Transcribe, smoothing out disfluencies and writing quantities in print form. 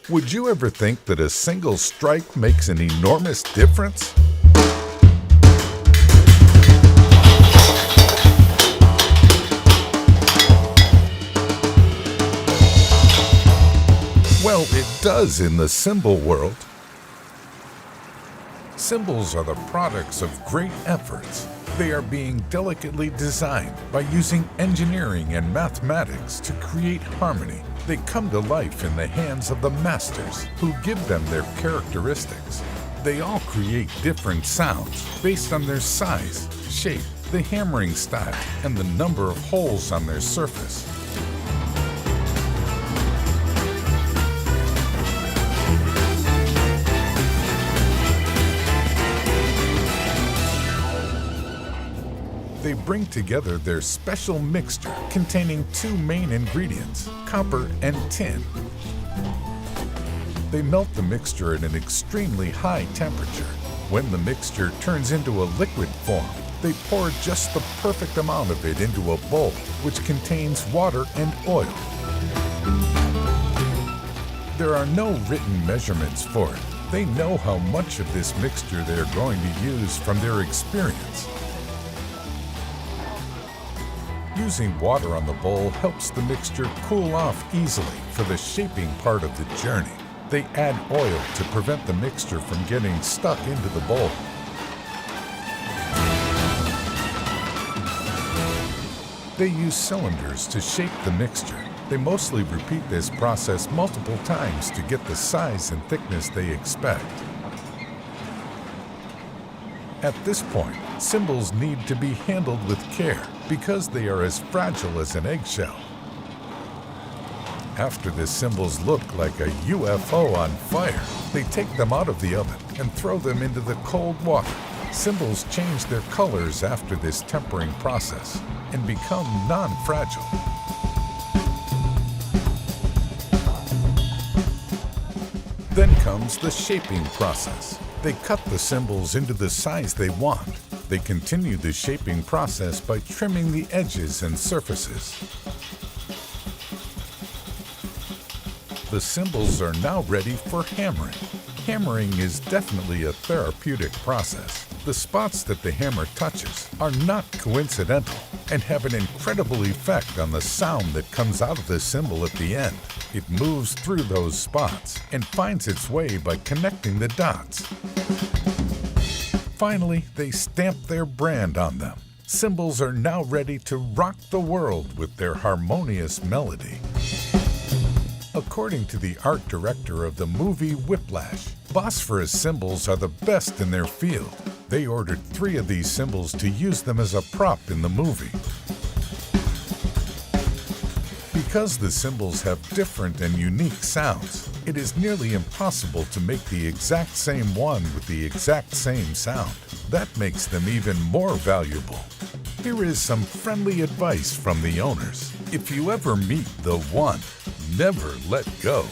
Would you ever think that a single strike makes an enormous difference? Well, it does in the cymbal world. Cymbals are the products of great efforts. They are being delicately designed by using engineering and mathematics to create harmony. They come to life in the hands of the masters who give them their characteristics. They all create different sounds based on their size, shape, the hammering style, and the number of holes on their surface. They bring together their special mixture containing two main ingredients, copper and tin. They melt the mixture at an extremely high temperature. When the mixture turns into a liquid form, they pour just the perfect amount of it into a bowl, which contains water and oil. There are no written measurements for it. They know how much of this mixture they are going to use from their experience. Using water on the bowl helps the mixture cool off easily for the shaping part of the journey. They add oil to prevent the mixture from getting stuck into the bowl. They use cylinders to shape the mixture. They mostly repeat this process multiple times to get the size and thickness they expect. At this point, cymbals need to be handled with care because they are as fragile as an eggshell. After the cymbals look like a UFO on fire, they take them out of the oven and throw them into the cold water. Cymbals change their colors after this tempering process and become non-fragile. Then comes the shaping process. They cut the cymbals into the size they want. They continue the shaping process by trimming the edges and surfaces. The cymbals are now ready for hammering. Hammering is definitely a therapeutic process. The spots that the hammer touches are not coincidental and have an incredible effect on the sound that comes out of the cymbal at the end. It moves through those spots and finds its way by connecting the dots. Finally, they stamp their brand on them. Cymbals are now ready to rock the world with their harmonious melody. According to the art director of the movie Whiplash, Bosphorus cymbals are the best in their field. They ordered 3 of these cymbals to use them as a prop in the movie. Because the cymbals have different and unique sounds, it is nearly impossible to make the exact same one with the exact same sound. That makes them even more valuable. Here is some friendly advice from the owners. If you ever meet the one, never let go.